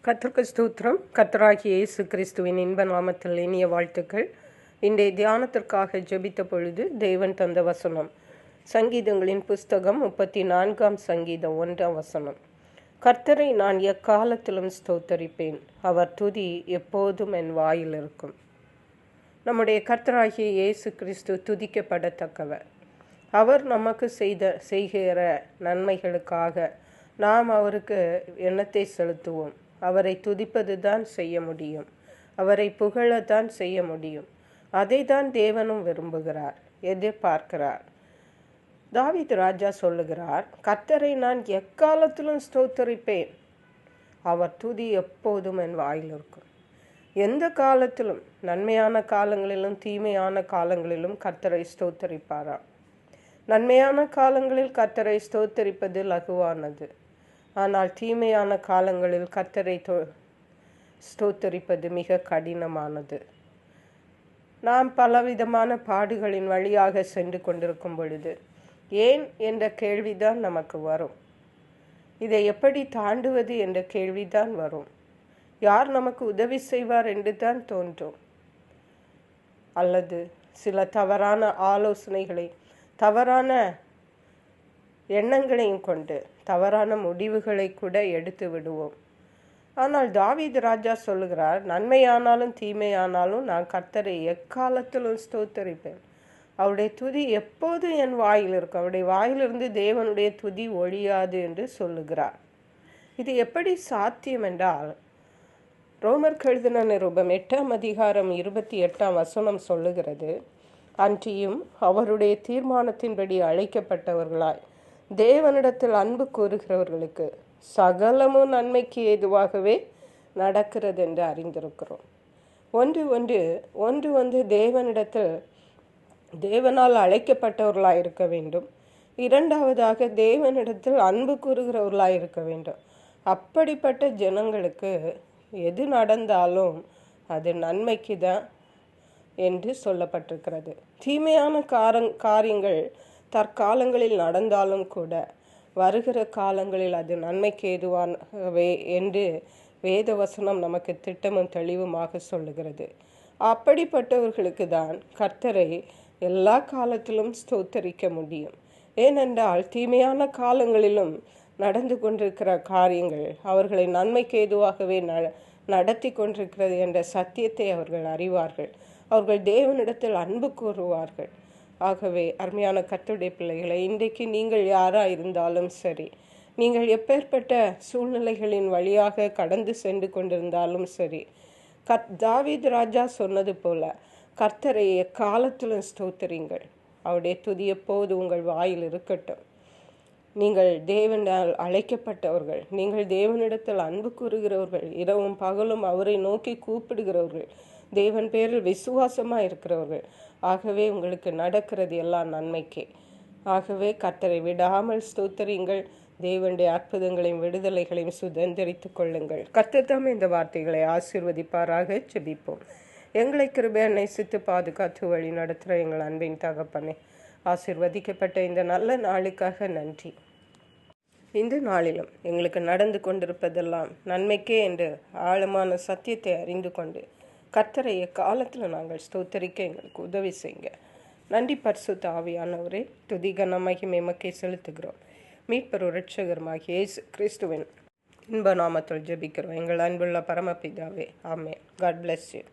கர்த்தருக்கு ஸ்தோத்திரம். கர்த்தராகிய இயேசு கிறிஸ்துவின் இன்ப நாமத்தில் இனிய வாழ்த்துக்கள். இன்றைய தியானத்திற்காக ஜெபித்த பொழுது தேவன் தந்த வசனம் சங்கீதங்களின் புஸ்தகம் 34 சங்கீதம் 1 கர்த்தரை நான் எக்காலத்திலும் ஸ்தோத்தரிப்பேன், அவர் துதி எப்போதும் என் வாயில் இருக்கும். நம்முடைய கர்த்தராகிய இயேசு கிறிஸ்து துதிக்கப்படத்தக்கவர். அவர் நமக்கு செய்கிற நன்மைகளுக்காக நாம் அவருக்கு எண்ணத்தை செலுத்துவோம். அவரை துதிப்பது தான் செய்ய முடியும், அவரை புகழத்தான் செய்ய முடியும். அதை தான் தேவனும் விரும்புகிறார், எதிர்பார்க்கிறார். தாவீது ராஜா சொல்லுகிறார், கர்த்தரை நான் எக்காலத்திலும் ஸ்தோத்தரிப்பேன், அவர் துதி எப்போதும் என் வாயில் இருக்கும். எந்த காலத்திலும், நன்மையான காலங்களிலும் தீமையான காலங்களிலும் கர்த்தரை ஸ்தோத்தரிப்பாராம். நன்மையான காலங்களில் கர்த்தரை ஸ்தோத்தரிப்பது லகுவானது. ஆனால் தீமையான காலங்களில் கர்த்தரை ஸ்தோத்தரிப்பது மிக கடினமானது. நாம் பலவிதமான பாடுகளின் வழியாக சென்று கொண்டிருக்கும் பொழுது ஏன் என்ற கேள்விதான் நமக்கு வரும். இதை எப்படி தாண்டுவது என்ற கேள்விதான் வரும். யார் நமக்கு உதவி செய்வார் என்று தான் தோன்றும். அல்லது சில தவறான ஆலோசனைகளை, தவறான எண்ணங்களையும் கொண்டு தவறான முடிவுகளை கூட எடுத்து விடுவோம். ஆனால் தாவீது ராஜா சொல்லுகிறார், நன்மையானாலும் தீமையானாலும் நான் கர்த்தரை எக்காலத்திலும் ஸ்தோத்தரிப்பேன், அவருடைய துதி எப்போது என் வாயில் இருக்கும், அவருடைய வாயிலிருந்து தேவனுடைய துதி ஒழியாது என்று சொல்லுகிறார். இது எப்படி சாத்தியம் என்றால், ரோமர் எழுதின நிருபம் 8 சொல்லுகிறது, அன்றியும் அவருடைய தீர்மானத்தின்படி அழைக்கப்பட்டவர்களாய் தேவனிடத்தில் அன்பு கூறுகிறவர்களுக்கு சகலமும் நன்மைக்கு ஏதுவாகவே நடக்கிறது என்று அறிந்திருக்கிறோம். ஒன்று தேவனிடத்தில் தேவனால் அழைக்கப்பட்டவர்களாக இருக்க வேண்டும். இரண்டாவதாக தேவனிடத்தில் அன்பு கூறுகிறவர்களாக இருக்க வேண்டும். அப்படிப்பட்ட ஜனங்களுக்கு எது நடந்தாலும் அது நன்மைக்கு தான் என்று சொல்லப்பட்டிருக்கிறது. தீமையான காரியங்கள் தற்காலங்களில் நடந்தாலும் கூட வருகிற காலங்களில் அது நன்மைக்கு ஏதுவானவே என்று வேதவசனம் நமக்கு திட்டமும் தெளிவுமாக சொல்லுகிறது. அப்படிப்பட்டவர்களுக்கு தான் கர்த்தரை எல்லா காலத்திலும் ஸ்தோத்தரிக்க முடியும். ஏனென்றால் தீமையான காலங்களிலும் நடந்து கொண்டிருக்கிற காரியங்கள் அவர்களை நன்மைக்கு ஏதுவாகவே நடத்தி கொண்டிருக்கிறது என்ற சத்தியத்தை அவர்கள் அறிவார்கள். அவர்கள் தேவனிடத்தில் அன்பு கூறுவார்கள். ஆகவே அருமையான கர்த்தருடைய பிள்ளைகளை, இன்றைக்கு நீங்கள் யாராக இருந்தாலும் சரி, நீங்கள் எப்பேற்பட்ட சூழ்நிலைகளின் வழியாக கடந்து சென்று கொண்டிருந்தாலும் சரி, தாவீது ராஜா சொன்னது போல கர்த்தரை எக்காலத்திலும் ஸ்தோத்திரிங்கள், அவருடைய துதி எப்போது உங்கள் வாயில் இருக்கட்டும். நீங்கள் தேவனால் அழைக்கப்பட்டவர்கள், நீங்கள் தேவனிடத்தில் அன்பு கூறுகிறவர்கள், இரவும் பகலும் அவரை நோக்கி கூப்பிடுகிறவர்கள், தேவன் பேரில் விசுவாசமாக இருக்கிறவர்கள். ஆகவே உங்களுக்கு நடக்கிறது எல்லாம் நன்மைக்கே. ஆகவே கர்த்தரை விடாமல் ஸ்தோத்திரியுங்கள், தேவனுடைய அற்புதங்களையும் விடுதலைகளையும் சுதந்திரித்து கொள்ளுங்கள். கர்த்தர் தாமே இந்த வார்த்தைகளை ஆசீர்வதிப்பாராக. ஜெபிப்போம். எங்களை கிருபையாய் நேசித்து பாதுகாத்து வழி நடத்துகிற எங்கள் அன்பின் தகப்பனே, ஆசீர்வதிக்கப்பட்ட இந்த நல்ல நாளுக்காக நன்றி. இந்த நாளிலும் எங்களுக்கு நடந்து கொண்டிருப்பதெல்லாம் நன்மைக்கே என்று ஆழமான சத்தியத்தை அறிந்து கொண்டு கர்த்தரை எக்காலத்தில் நாங்கள் ஸ்தோத்தரிக்க எங்களுக்கு உதவி செய்யுங்க. நன்றி பரிசுத்த ஆவியானவரே, துதி கன மகிமை எமக்கே செலுத்துகிறோம். மீட்பர் இரட்சகருமாகிய இயேசு கிறிஸ்துவின் இன்ப நாமத்தில் ஜெபிக்கிறோம் எங்கள் அன்புள்ள பரமபிதாவே. ஆமென். God bless you.